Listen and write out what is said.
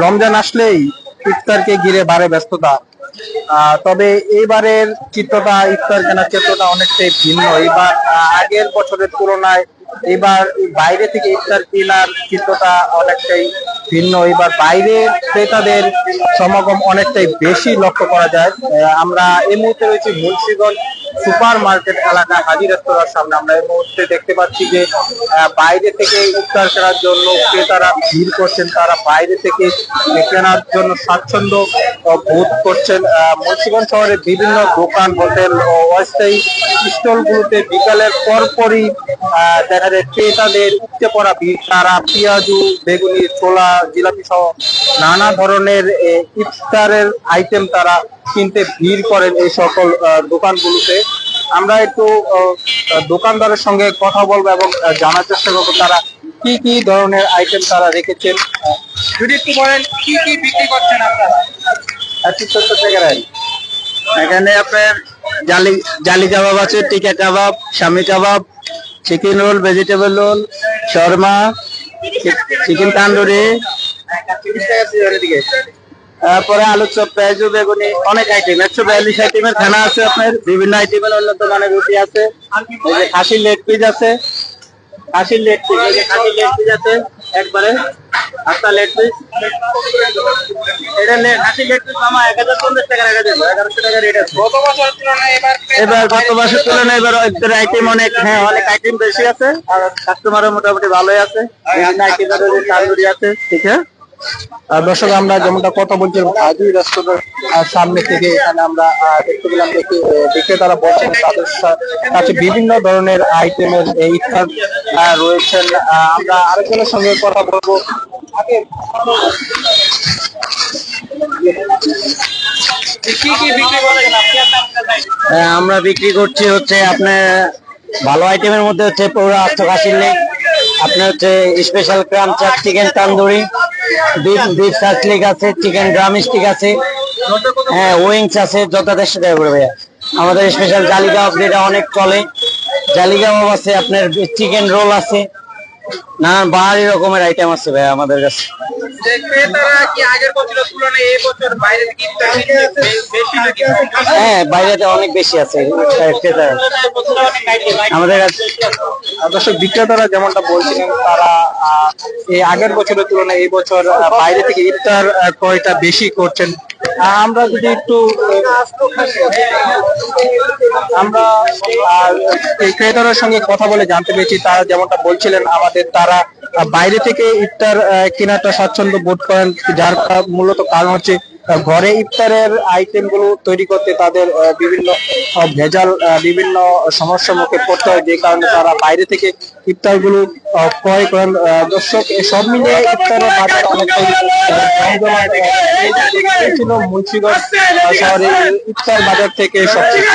রমজান আসলেই ইফতারকে ঘিরে বাড়ে ব্যস্ততা। তবে এইবারের চিত্রটা, ইফতার কেনার চিত্রটা অনেকটাই ভিন্ন। এবার আগের বছরের তুলনায় এবার বাইরে থেকে ইফতার কেনার চিত্রটা অনেকটাই ভিন্ন। এবার বাইরে ক্রেতাদের সমাগম অনেকটাই বেশি লক্ষ্য করা যায়। আমরা এই মুহূর্তে রয়েছি মুন্সিগঞ্জ সুপার মার্কেট এলাকা হাজি রেস্তোরাঁর সামনে। আমরা এই মুহূর্তে দেখতে পাচ্ছি যে বাইরে থেকে ইফতার কেনার জন্য ক্রেতারা ভিড় করছেন, তারা বাইরে থেকে কেনার জন্য স্বাচ্ছন্দ্য বোধ করছেন। মুন্সিগঞ্জ শহরের বিভিন্ন দোকান, হোটেল ও অস্থায়ী স্টলগুলোতে বিকালের পরপরই দেখা যায় ক্রেতাদের উপচে পড়া ভিড়। তারা পেঁয়াজু, বেগুনি, ছোলা, জিলাপি সহ নানা ধরনের ইফতারের আইটেম তারা কিনতে ভিড় করেন এই সকল দোকানগুলোতে। আমরা একটু দোকানদারের সঙ্গে কথা বলবো এবং জানার চেষ্টা করবো তারা কি কি ধরনের আইটেম তারা রেখেছেন। যদি একটু বলেন কি কি বিক্রি করছেন আপনারা? এখানে আপনার জালি জালি কাবাব আছে, tikka kebab, shami kebab, chicken roll, vegetable roll, শর্মা, চিকেন তান্দুরি, তারপরে আলু চপ, পেঁয়াজু, বেগুনি, অনেক আইটেম। 142 আইটেমের খানা আছে আপনার। বিভিন্ন আইটেমের উন্নত মানের রুটি আছে, খাসির লেগ পিস আছে, খাসির লেগ পিস আছে একবারে আটটা লেগ পিস। এটা খাসির লেগ পিস মামা 1050 টাকা রাখা যাবে, 1100 টাকা রেট আছে। এবার গত বছর তুলনায় এবার আইটেম অনেক, হ্যাঁ অনেক আইটেম বেশি আছে আর কাস্টমারও মোটামুটি ভালোই আছে। তান্দুরি আছে, ঠিক আছে। দর্শক, আমরা যেমনটা কথা বলছিলাম হাজি রেস্তোরাঁর সামনে থেকে, এখানে আমরা দেখতে পেলাম যে বিক্রেতারা বলছেন তাদের কাছে বিভিন্ন ধরনের আইটেমের ইফতার রয়েছেন। আমরা আরেকজনের সঙ্গে কথা বলবো। আমরা বিক্রি করছি হচ্ছে আপনার ভালো আইটেমের মধ্যে হচ্ছে পুরো আস্ত খাসির লেগ, আপনার হচ্ছে স্পেশাল ক্রাম চাপ, চিকেন তান্দুরি, বিফ সাসলিক আছে, চিকেন ড্রাম স্টিক আছে, হ্যাঁ উইংস আছে, যত 150 টাকা করে ভাইয়া। আমাদের স্পেশাল জালি কাবাব যেটা অনেক চলে, জালি কাবাব আছে, আপনার চিকেন রোল আছে, নানান বাহারি রকমের আইটেম আছে ভাইয়া আমাদের কাছে। হ্যাঁ বাইরেতে অনেক বেশি আছে আমাদের কাছে। দর্শক, বিক্রেতারা যেমনটা বলছিলেন তারা এই আগের বছরের তুলনায় এই বছর বাইরে থেকে ইফতার ক্রয়টা বেশি করছেন। আমরা যদি একটু আমরা এই ক্রেতাদের সঙ্গে কথা বলে জানতে পেরেছি, তারা যেমনটা বলছিলেন আমাদের, তারা বাইরে থেকে ইফতার কেনাটা স্বাচ্ছন্দ্য বোধ করেন, যার মূলত কারণ হচ্ছে ঘরে ইফতারের আইটেম গুলো তৈরি করতে তাদের বিভিন্ন ভেজাল, বিভিন্ন সমস্যার মুখে পড়তে হয়, যে কারণে তারা বাইরে থেকে ইফতার গুলো ক্রয় করেন। দর্শক, সব মিলিয়ে ইফতারের বাজার অনেকটাই ছিল মুন্সিগঞ্জ শহরে ইফতার বাজার থেকে সবচেয়ে